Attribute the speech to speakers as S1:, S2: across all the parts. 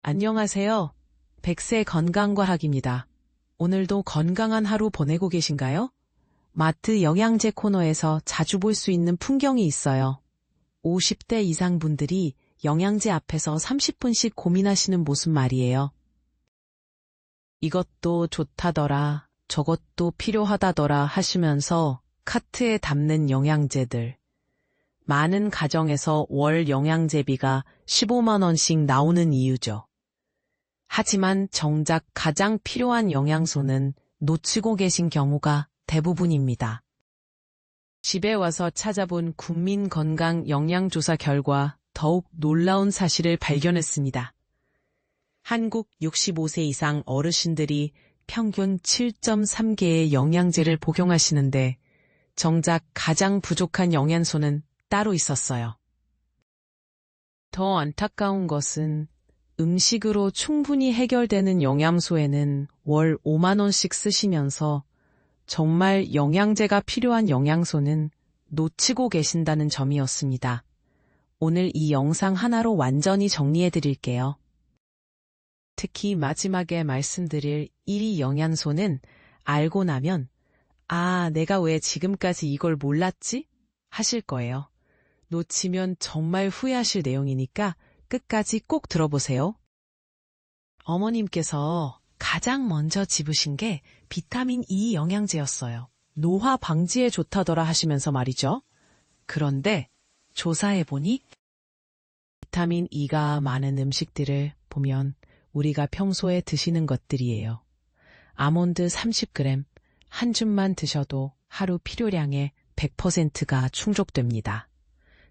S1: 안녕하세요. 백세 건강과학입니다. 오늘도 건강한 하루 보내고 계신가요? 마트 영양제 코너에서 자주 볼 수 있는 풍경이 있어요. 50대 이상 분들이 영양제 앞에서 30분씩 고민하시는 모습 말이에요. 이것도 좋다더라, 저것도 필요하다더라 하시면서 카트에 담는 영양제들. 많은 가정에서 월 영양제비가 15만 원씩 나오는 이유죠. 하지만 정작 가장 필요한 영양소는 놓치고 계신 경우가 대부분입니다. 집에 와서 찾아본 국민건강영양조사 결과 더욱 놀라운 사실을 발견했습니다. 한국 65세 이상 어르신들이 평균 7.3개의 영양제를 복용하시는데 정작 가장 부족한 영양소는 따로 있었어요. 더 안타까운 것은 음식으로 충분히 해결되는 영양소에는 월 5만 원씩 쓰시면서 정말 영양제가 필요한 영양소는 놓치고 계신다는 점이었습니다. 오늘 이 영상 하나로 완전히 정리해 드릴게요. 특히 마지막에 말씀드릴 1위 영양소는 알고 나면 내가 왜 지금까지 이걸 몰랐지? 하실 거예요. 놓치면 정말 후회하실 내용이니까 끝까지 꼭 들어보세요. 어머님께서 가장 먼저 집으신 게 비타민 E 영양제였어요. 노화 방지에 좋다더라 하시면서 말이죠. 그런데 조사해보니 비타민 E가 많은 음식들을 보면 우리가 평소에 드시는 것들이에요. 아몬드 30g 한 줌만 드셔도 하루 필요량의 100%가 충족됩니다.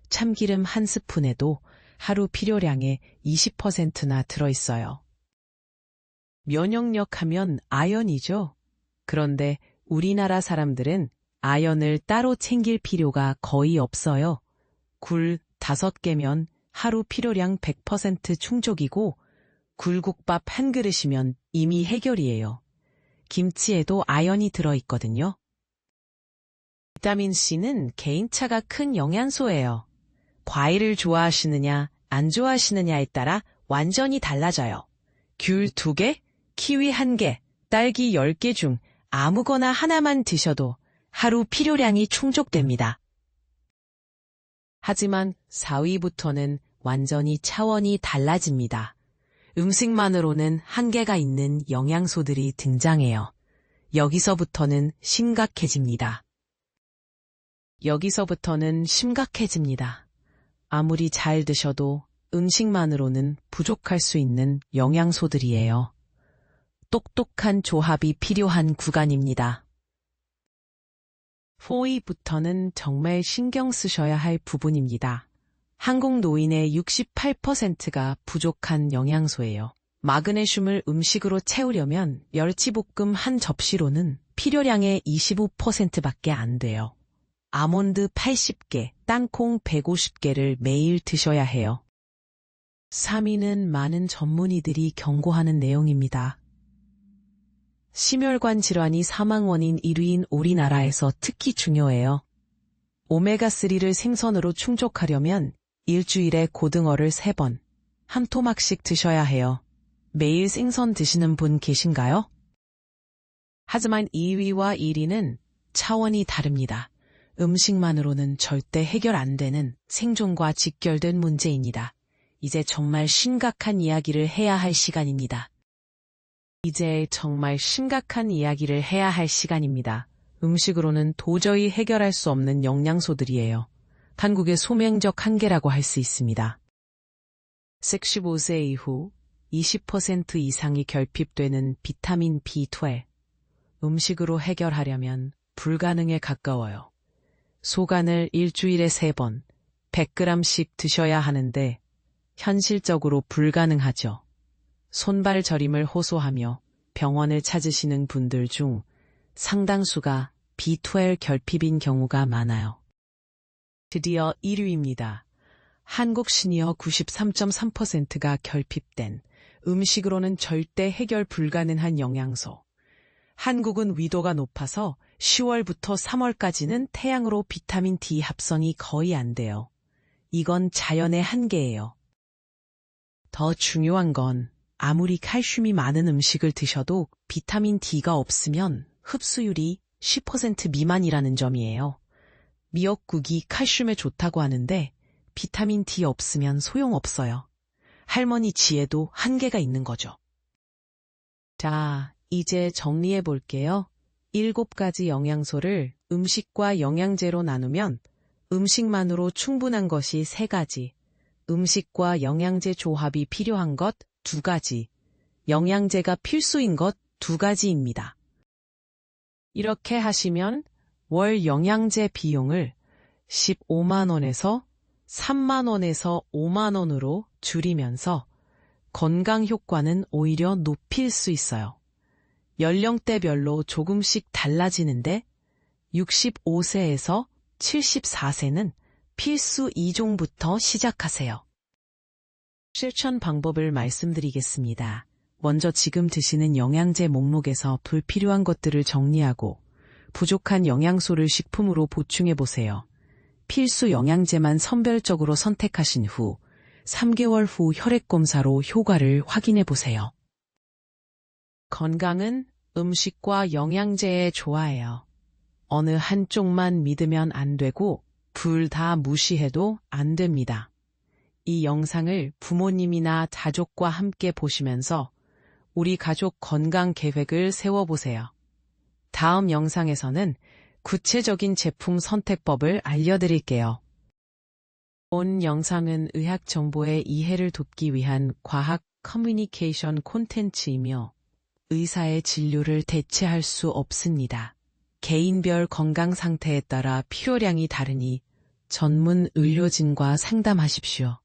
S1: 참기름 한 스푼에도 하루 필요량의 20%나 들어있어요. 면역력 하면 아연이죠. 그런데 우리나라 사람들은 아연을 따로 챙길 필요가 거의 없어요. 굴 5개면 하루 필요량 100% 충족이고 굴국밥 한 그릇이면 이미 해결이에요. 김치에도 아연이 들어있거든요. 비타민C는 개인차가 큰 영양소예요. 과일을 좋아하시느냐 안 좋아하시느냐에 따라 완전히 달라져요. 귤 2개, 키위 1개, 딸기 10개 중 아무거나 하나만 드셔도 하루 필요량이 충족됩니다. 하지만 4위부터는 완전히 차원이 달라집니다. 음식만으로는 한계가 있는 영양소들이 등장해요. 여기서부터는 심각해집니다. 아무리 잘 드셔도 음식만으로는 부족할 수 있는 영양소들이에요. 똑똑한 조합이 필요한 구간입니다. 4위부터는 정말 신경 쓰셔야 할 부분입니다. 한국 노인의 68%가 부족한 영양소예요. 마그네슘을 음식으로 채우려면 멸치볶음 한 접시로는 필요량의 25%밖에 안 돼요. 아몬드 80개, 땅콩 150개를 매일 드셔야 해요. 3위는 많은 전문의들이 경고하는 내용입니다. 심혈관 질환이 사망 원인 1위인 우리나라에서 특히 중요해요. 오메가3를 생선으로 충족하려면 일주일에 고등어를 3번, 한 토막씩 드셔야 해요. 매일 생선 드시는 분 계신가요? 하지만 2위와 1위는 차원이 다릅니다. 음식만으로는 절대 해결 안 되는 생존과 직결된 문제입니다. 이제 정말 심각한 이야기를 해야 할 시간입니다. 음식으로는 도저히 해결할 수 없는 영양소들이에요. 한국의 소명적 한계라고 할 수 있습니다. 65세 이후 20% 이상이 결핍되는 비타민 B12. 음식으로 해결하려면 불가능에 가까워요. 소간을 일주일에 3번, 100g씩 드셔야 하는데 현실적으로 불가능하죠. 손발 저림을 호소하며 병원을 찾으시는 분들 중 상당수가 B12 결핍인 경우가 많아요. 드디어 1위입니다. 한국 시니어 93.3%가 결핍된 음식으로는 절대 해결 불가능한 영양소. 한국은 위도가 높아서 10월부터 3월까지는 태양으로 비타민 D 합성이 거의 안 돼요. 이건 자연의 한계예요. 더 중요한 건 아무리 칼슘이 많은 음식을 드셔도 비타민 D가 없으면 흡수율이 10% 미만이라는 점이에요. 미역국이 칼슘에 좋다고 하는데 비타민 D 없으면 소용없어요. 할머니 지혜도 한계가 있는 거죠. 자, 이제 정리해 볼게요. 7가지 영양소를 음식과 영양제로 나누면 음식만으로 충분한 것이 3가지, 음식과 영양제 조합이 필요한 것 2가지, 영양제가 필수인 것 2가지입니다. 이렇게 하시면 월 영양제 비용을 15만 원에서 3만 원에서 5만 원으로 줄이면서 건강 효과는 오히려 높일 수 있어요. 연령대별로 조금씩 달라지는데 65세에서 74세는 필수 2종부터 시작하세요. 실천 방법을 말씀드리겠습니다. 먼저 지금 드시는 영양제 목록에서 불필요한 것들을 정리하고 부족한 영양소를 식품으로 보충해 보세요. 필수 영양제만 선별적으로 선택하신 후 3개월 후 혈액검사로 효과를 확인해 보세요. 건강은 음식과 영양제에 좋아해요. 어느 한쪽만 믿으면 안 되고 둘 다 무시해도 안 됩니다. 이 영상을 부모님이나 가족과 함께 보시면서 우리 가족 건강 계획을 세워보세요. 다음 영상에서는 구체적인 제품 선택법을 알려드릴게요. 본 영상은 의학 정보의 이해를 돕기 위한 과학 커뮤니케이션 콘텐츠이며 의사의 진료를 대체할 수 없습니다. 개인별 건강 상태에 따라 필요량이 다르니 전문 의료진과 상담하십시오.